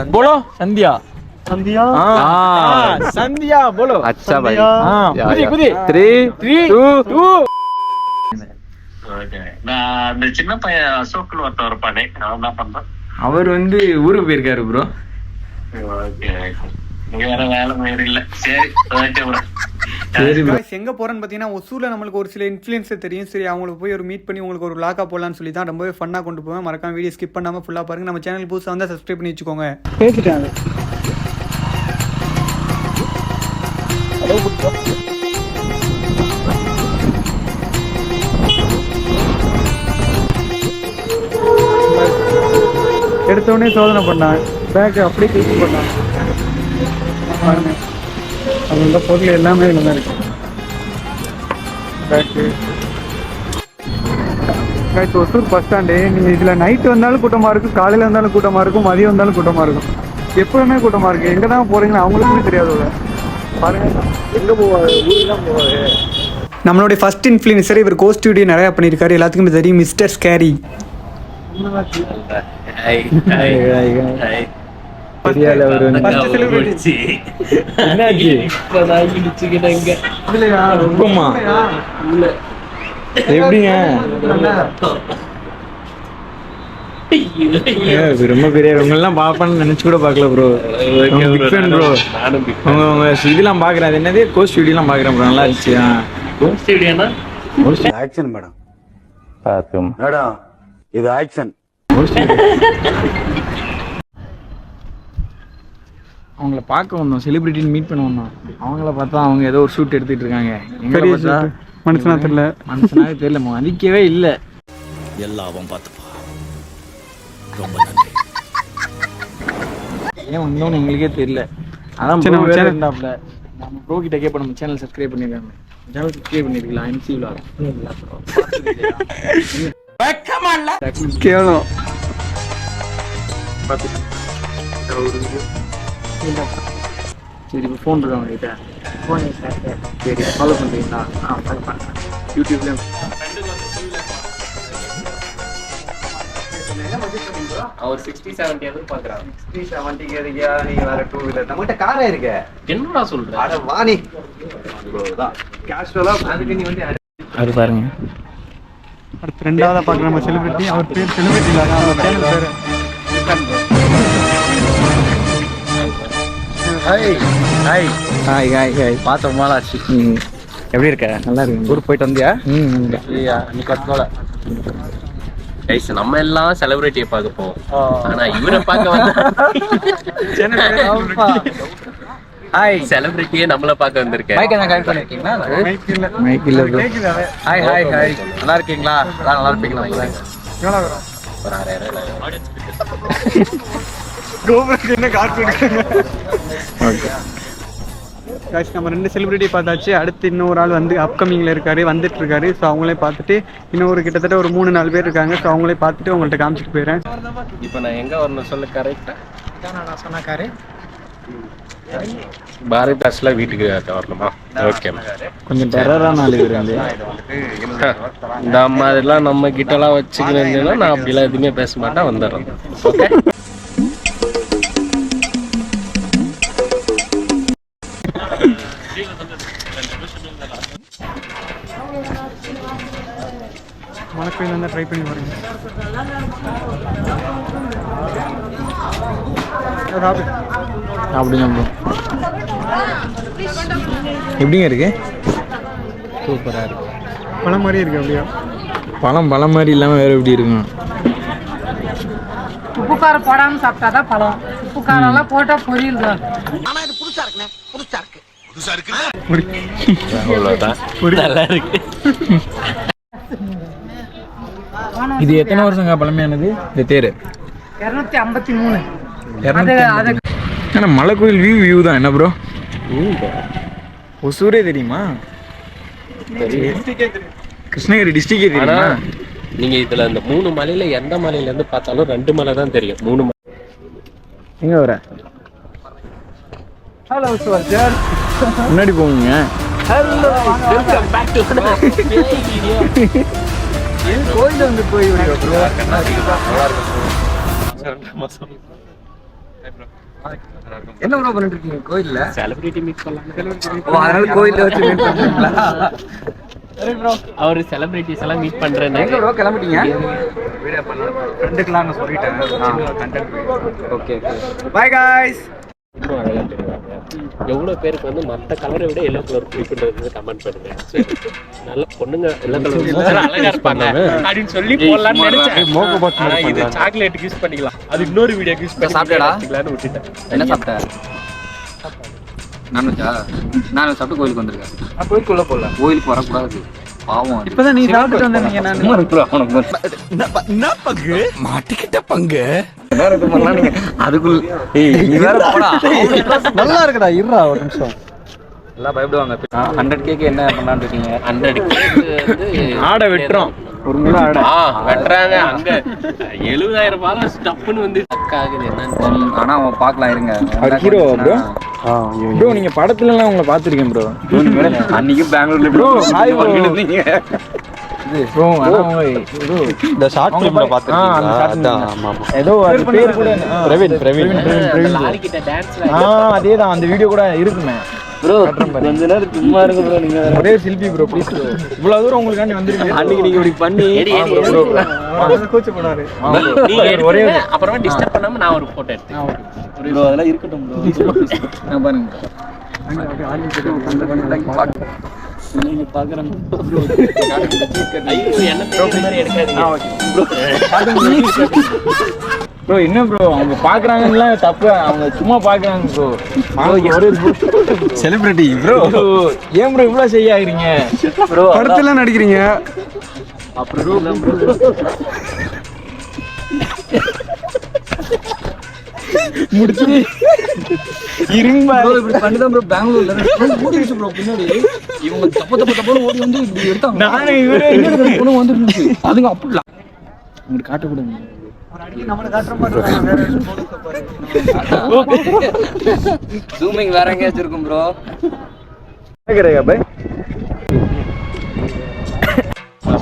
बोलो संध्या संध्या संध्या बोलो अच्छा भाई कुदी 3 2 நான் அந்த சின்ன பையன் அசோக்னு ஒருத்தர் இருப்பானே அவன் என்ன பண்றான்? அவர் வந்து ஊருக்கு போயிருக்காரு ப்ரோ. ஓகே நீங்க வேற வேலை மாதிரி இல்ல. சரி ஓகே ப்ரோ. சரி ப்ரோ. எங்க போறேன்னு பாத்தீங்கன்னா ஒசூர்ல நம்மளுக்கு ஒரு சில இன்ஃப்ளூயன்சர் தெரியும். சரி அவங்களுக்கு போய் ஒரு மீட் பண்ணி உங்களுக்கு ஒரு வ்ளாகா போடலாம்னு சொல்லி தான் ரொம்பவே ஃபன்னா கொண்டு போவேன். மறக்காம வீடியோ ஸ்கிப் பண்ணாம ஃபுல்லா பாருங்க. நம்ம சேனல் புதுசா வந்தா சப்ஸ்கிரைப் பண்ணி வச்சுக்கோங்க. பேசிட்டாங்க. எடுத்தோடனே சோதனை பண்ணான். பேக் அப்படியே தூக்கி பண்ணான். அவங்களோட பொருள் எல்லாமே இதில் தான் இருக்கு. பேக்கு ஒசூர் பஸ் ஸ்டாண்டு. நீங்கள் இதில் நைட்டு வந்தாலும் கூட்டமாக இருக்கும், காலையில் வந்தாலும் கூட்டமாக இருக்கும், மதியம் வந்தாலும் கூட்டமாக இருக்கும். எப்போவுமே கூட்டமாக இருக்குது. எங்கே தான் போகிறீங்களா அவங்களுக்குமே தெரியாது. பாருங்கள் எங்கே போவாரு, ஊருலாம் போவாரு. நம்மளுடைய ஃபர்ஸ்ட் இன்ஃப்ளூயன்சர் இவர் கோஸ்ட் வீடியோ நிறையா பண்ணியிருக்காரு. எல்லாத்துக்குமே தெரியும் மிஸ்டர் ஸ்கேரி. ரொம்ப பெரியவங்கெல்லாம் பாப்பேன்னு நினைச்சு கூட பாக்கல ப்ரோ. ப்ரோ இதெல்லாம் பாக்குறேன். அது என்னது கோஸ்ட் வீடியோலாம் பாக்குறேன் ப்ரோ. நல்லா இருந்துச்சு. கோஸ்ட் வீடியோனா ஆக்ஷன் மேடம் பாத்தும் மேடம் இது ஆக்ஷன். அவங்கள பார்க்க வந்தோம், செலிபிரிட்டின்னு மீட் பண்ண வந்தோம். அவங்கள பார்த்தா அவங்க ஏதோ ஒரு ஷூட் எடுத்துட்டு இருக்காங்க. எங்களை பார்த்தா மனுஷனா தெரியல, மனுஷனாவே தெரியல, மதிக்கவே இல்லை. எல்லாம் பார்த்துப்பா. ரொம்ப நன்றி. ஏன் வந்தோன்னு எங்களுக்கே தெரியல. அதான் ப்ரோ வேற இருந்தாப்ல. நம்ம ப்ரோ கிட்ட கேட்போம். நம்ம சேனல் சப்ஸ்கிரைப் பண்ணிருக்காங்க. சேனல் சப்ஸ்கிரைப் பண்ணிருக்கலாம். MC vlog கேவலம். சரி இப்போ ஃபோன் இருக்கா உங்ககிட்ட? ஃபோன் சரி ஃபாலோ பண்ணுறீங்களா? ஃபாலோ பண்ணுறேன். யூடியூப்லேயும் அவர் 60-70 எதிர்பார்க்குறாரு. 60-70 எதுக்கியா? நீங்கள் வேற 2 வீலர் நம்மகிட்ட காரே இருக்கு. என்னடா சொல்ற? அட வாணி கேஷுவலாக அதுக்கு நீ வந்து அது பாருங்க. அடுத்து ரெண்டாவதாக பார்க்குற நம்ம செலிபிரிட்டி. அவர் பேர் செலிபிரிட்டி இல்லை, அவர் சேனல் பேர். Hi hi hi hi. பார்த்த ரொம்ப நாள் ஆச்சு. எப்படி இருக்க? நல்லா இருக்கு. ஊருக்கு போயிட்டு வந்தியா? நீ கத்தோல கைஸ் நம்ம எல்லாம் செலிபிரிட்டியை பார்க்க போவோம். ஆனா இவரை பார்க்க வந்தா ஹாய் செலிபிரிட்டியே நம்மள பார்க்க வந்திருக்கேன். மைக் என்ன கனெக்ட் பண்ணிருக்கீங்களா? மைக் இல்ல ப்ரோ. Hi hi hi. நல்லா இருக்கீங்களா? நல்லா இருப்பீங்களா? எவ்வளோ வரும்? ஒரு 6000 கோபுரத்துக்கு என்ன காசு எடுக்காங்க? ஓகே காசு. நம்ம 2 செலிபிரிட்டி பார்த்தாச்சு. அடுத்து இன்னொரு ஆள் வந்து அப்கமிங்கில் இருக்காரு, வந்துட்டு இருக்காரு. ஸோ அவங்களே பார்த்துட்டு இன்னொரு கிட்டத்தட்ட ஒரு 3-4 பேர் இருக்காங்க. ஸோ அவங்களே பார்த்துட்டு உங்கள்கிட்ட காமிச்சிட்டு போயிடுறேன். இப்போ நான் எங்க வரணும் சொல்ல கரெக்டா? நான் சொன்னாக்காரு பாரதிதாஸ்ல வீட்டுக்கு வரணுமா? ஓகே கொஞ்சம் டெரரான ஆளு இருந்து இந்த மாதிரிலாம் நம்ம கிட்டலாம் வச்சுக்கிறேன்னா நான் அப்படிலாம் எதுவுமே பேச மாட்டேன். வந்துடுறேன். ஓகே மலைக்கோயில் வந்தால் ட்ரை பண்ணி பாருங்க. அப்படிங்க ப்ரோ. எப்படிங்க இருக்கு? சூப்பராக இருக்கு. பழம் மாதிரியே இருக்கு. அப்படியா? பழம் மாதிரி இல்லாமல் வேறு எப்படி இருக்கும்? உப்பு காரம் போடாமல் சாப்பிட்டாதான் பழம். உப்பு காரம் எல்லாம் போட்டால் பொரியல் தான். ஆனா இது புதுசா இருக்குண்ணே. புதுசா இருக்கு. அவ்வளோதான். நல்லா இருக்கு. இது எத்தனை வருஷங்க பழமையானது இந்த தேர்? 253. ஆனால் மலைக்கோயில் வியூ தான் என்ன ப்ரோ? ஒசூரே தெரியுமா? கிருஷ்ணகிரி டிஸ்ட்ரிக்டே தெரியுமா? நீங்க இதுல இந்த 3 மலையில எந்த மலையில இருந்து பார்த்தாலும் 2 மலை தான் தெரியும். 3 மலை எங்க வர? ஹலோ சார், முன்னாடி போங்க. Hello welcome back to video. என் கோயில வந்து போய் நல்லா இருக்கு. 2 மாசம் என்ன ப்ரோ பண்ணிட்டு இருக்கீங்க கோயில்ல? செலிபிரிட்டி மீட் பண்ணலாம். ஓ, அதனால கோயில்ல வச்சு மீட் பண்றீங்களா? அவர் செலிபிரிட்டிஸ் எல்லாம் மீட் பண்றேன்னு எங்க ப்ரோ கிளம்பிட்டீங்க? வீடியோ பண்ணலாம் ஃப்ரெண்டுக்குலாம் நான் சொல்லிட்டேன் சின்ன கண்டென்ட். Okay bye guys. எவ்வளவு பேருக்கு வந்து மத்த கலரை விட எல்லோ கலர் பிடிக்குன்றது கமெண்ட் பண்ணுங்க. நல்ல பொண்ணுங்க எல்லோ கலர் அழகா இருப்பாங்க அப்படின்னு சொல்லி போடலாம்னு நினைச்சேன். இது சாக்லேட் யூஸ் பண்ணிக்கலாம். அது இன்னொரு வீடியோ யூஸ் பண்ணி சாப்பிட்டேன்னு விட்டுட்டேன். என்ன சாப்பிட்ட? நான்வெஜ்ஜா? நான் சாப்பிட்டு கோயிலுக்கு வந்திருக்கேன். நான் கோயிலுக்குள்ள போகல. கோயிலுக்கு வரக்கூடாது பாவம். இப்பதான் நீ சாப்பிட்டு வந்தீங்க. நான் மாட்டிக்கிட்ட பங்கு அதுக்குள்ள நீ வேற போடா. நல்லா இருக்குடா. இருடா ஒரு நிமிஷம். எல்லாம் பயப்படுவாங்க. 100K என்ன பண்ணலான்னு இருக்கீங்க? 100K வந்து ஆடை வெட்டுறோம். ஒரு முழு ஆடை வெட்டுறாங்க. அங்க 70,000 ரூபாய் ஸ்டப்னு வந்து ஆகுது. என்னன்னு ஆனா அவன் பார்க்கலாம் இருங்க. அவர் ஹீரோ ப்ரோ. ப்ரோ நீங்க படத்துல எல்லாம் உங்களை பாத்துருக்கேன் ப்ரோ. அன்னைக்கு பெங்களூர்ல ப்ரோ ஹாய் ப்ரோ. இருந்தீங்க. ப்ரோ ப்ரோ இந்த ஷார்ட் ஃபிலிம்ல பாத்துட்டீங்களா? ஆமா ஏதோ அது பேர் கூட பிரவீன் லாரி கிட்ட டான்ஸ்ல அதேதான். அந்த வீடியோ கூட இருக்குமே ப்ரோ. கொஞ்ச நேரம் சும்மா இருங்க ப்ரோ. நீங்க ஒரே செல்ஃபி ப்ரோ ப்ளீஸ் ப்ரோ. இவ்வளவு தூரம் உங்களுக்காண்டி வந்திருக்கீங்க. அன்னைக்கு நீங்க இப்படி பண்ணி கோச் பண்ணாரு. ஒரே அப்புறமா டிஸ்டர்ப் பண்ணாம நான் ஒரு போட்டோ எடுத்தேன். ப்ரோ அதெல்லாம் இருக்கட்டும் ப்ரோ. நான் பாருங்க நீங்க பாக்குறேன் என்ன தெரியுற மாதிரி எடுக்காதீங்க ப்ரோ. என்ன ப்ரோ அவங்க பாக்குறாங்கன்னா தப்பு. அவங்க சும்மா பாக்குறாங்க ப்ரோ. ஒரே செலிபிரிட்டி ப்ரோ. ஏன் ப்ரோ இவ்வளவு செய்ய ஆகிறீங்க ப்ரோ? படத்துல நடிக்கிறீங்க. அப்புறம் ப்ரோ முடிச்சு இருங்க ப்ரோ. இப்படி பண்ணிதான் ப்ரோ பெங்களூர்ல ஓடிச்சு ப்ரோ. பின்னாடி இவங்க தப்பு ஓடி வந்து இப்படி எடுத்தாங்க. நானே இவரே பொண்ணு வந்துருந்துச்சு. அதுங்க அப்படி உங்களுக்கு காட்டக்கூடாது. ஜூமிங் வேற எங்கேயாச்சும் இருக்கும் ப்ரோ.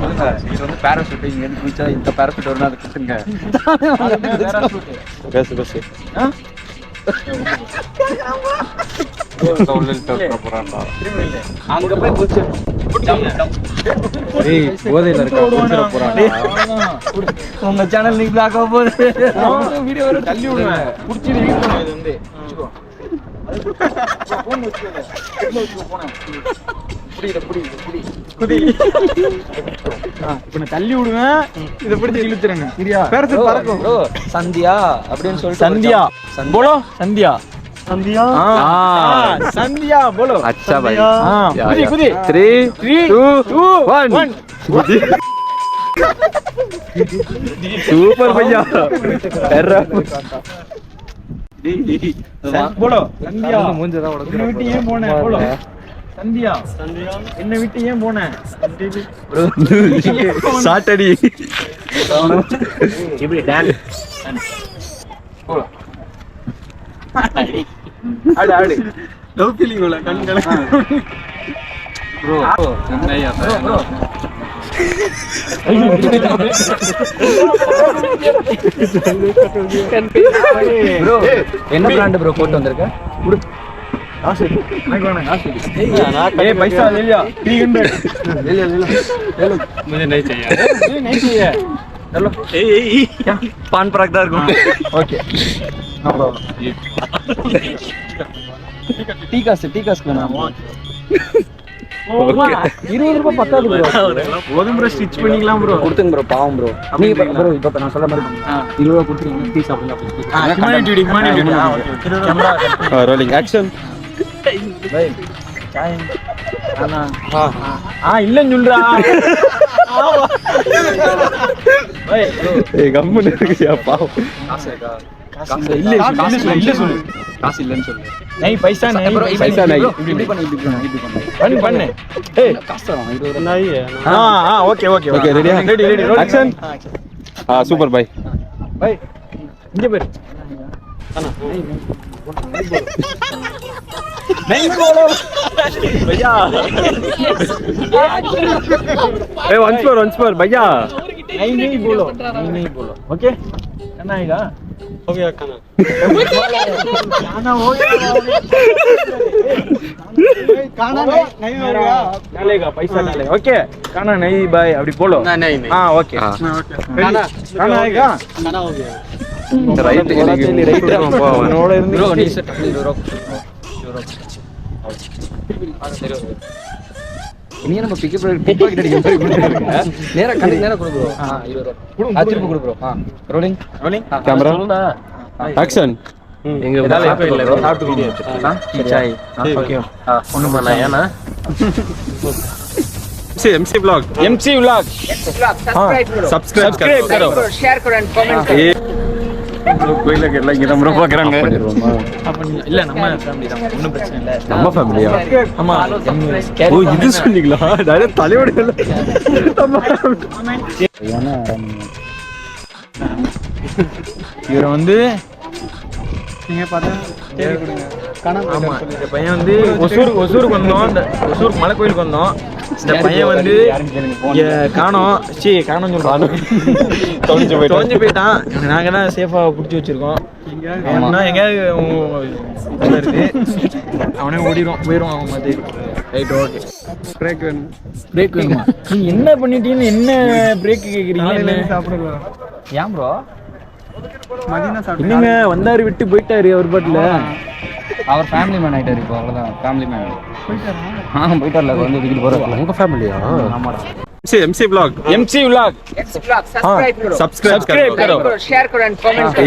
சொல்லுங்க. இது வந்து பேராசூட். இங்க இருந்து குளிச்சா இந்த பேராசூட் வரணும். அதை கட்டுங்க. பேசு அங்க போய் குளிச்சு போதையில இருக்க உங்க சேனல் நீங்க பிளாக் ஆக போகுது. வீடியோ தள்ளி விடுவேன். குடிச்சிட்டு வீட்டுல இது வந்து தள்ளி விடுவேன். இதை பிடிச்சி இழுத்துறேங்க. சரியா? பேரசூட் பறக்கும். சந்தியா அப்படின்னு சொல்லி சந்தியா போலோ. சந்தியா சந்தியா போலோ. अच्छा भाई. कुदी 3 2 1 சூப்பர் பையா. போலோ. சந்தியா என்ன விட்டு ஏன் போன? போலோ. சந்தியா என்ன விட்டு ஏன் போன? சாட்டடி இப்படி டான்ஸ் ஆடு ஆடு. லவ் ஃபீலிங் உள்ள கண்களை ப்ரோ. என்னையா ப்ரோ? ப்ரோ என்ன பிராண்ட் ப்ரோ போட்டு வந்திருக்க? குடு காசு எனக்கு வேணாம். காசு ஏய் पैसा ले लिया 300 ले ले मुझे नहीं चाहिए नहीं चाहिए. चलो क्या पान पराग दार को. Okay no problem. टी कास का नाम ஓகே. 20 ரூபாய் பத்தாது ப்ரோ. போதும் ப்ரோ. ஸ்டிட்ச் பண்ணிக்கலாம் ப்ரோ. கொடுத்துங்க ப்ரோ. பாவம் ப்ரோ. நீ ப்ரோ இப்ப நான் சொல்ற மாதிரி 20 ரூபாய் கொடுத்துங்க. டீ சாப்பிடுங்க. ஹியூமனிட்டி. Camera rolling action. பை சாய் ஆனா இல்லன்னு சொல்றா. பை ஏய் கம்மன் இருக்குயா பாவம். காசு இருக்கா? காசு இல்ல சொல்லு. காசு இல்லன்னு சொல்லு. नहीं पैसा नहीं पैसा नहीं. இப்படி பண்ணு ஏய் காசு தரேன். 20 नहीं है. हां okay ready action. Super bye. பை இங்க பாரு. नहीं बोलो भैया. ए once more भैया. नहीं बोलो ओके करना आएगा. डालेगा पैसा डालेगा ओके खाना नहीं भाई अभी बोलो नहीं हाँ ओके खाना आएगा ரைட் नोड़ ப்ரோ நீ செட் பண்ணி யூரோ நீ நம்ம பிக்கப் பாக்கெட் அடிக்க மாதிரி கொடுத்துருங்க நேரா கண்ணு நேரா கொடு ப்ரோ யூரோ திருப்பி கொடு ப்ரோ ரோலிங் कैमरा ஆக்ஷன் எங்க சாப்பிட்டு வீடியோ चाय ओके ஒண்ணும் பண்ணல ஏனா MC vlog सब्सक्राइब करो शेयर करो एंड कमेंट करो கோயில கேட்ல இங்க நம்ம பாக்குறாங்க இல்ல நம்ம ஃபேமிலி தான் ஒண்ணும் பிரச்சனை இல்ல நம்ம ஃபேமிலியா ஆமா ஓ இது சொன்னீங்களா டைரக்ட் தலையோட இவரை வந்து நீங்க பார்த்தா தேடி கொடுங்க ஆமா இந்த பையன் வந்து ஒசூருக்கு வந்தோம் இந்த ஒசூர் மலை கோயிலுக்கு வந்தோம் இந்த பையன் வந்து காணோம் சொல்றான் தொலைஞ்சு போயிட்டான் நாங்க தான் சேஃபா புடிச்சு வச்சிருக்கோம் எங்கேயாவது இருக்கு அவனே போயிடும் அவன் மாதிரி ரைட் ஓகே பிரேக் வேணுமா நீ என்ன பண்ணிட்டீங்கன்னு என்ன பிரேக் கேக்குறீங்க சாப்பிடலாம் ஏன் ப்ரோ என்னங்க வந்தாரு விட்டு போயிட்டாரு அவர் பாட்டுல அவர் ஃபேமிலி மேன் ஆயிட்டாரு இப்போ அவ்வளவுதான் ஃபேமிலி மேன் போயிட்டார்ல வந்து தூக்கிட்டு போறாரு உங்க ஃபேமிலியா ஆமாடா MC vlog सब्सक्राइब करो सब्सक्राइब करो शेयर करो एंड कमेंट करो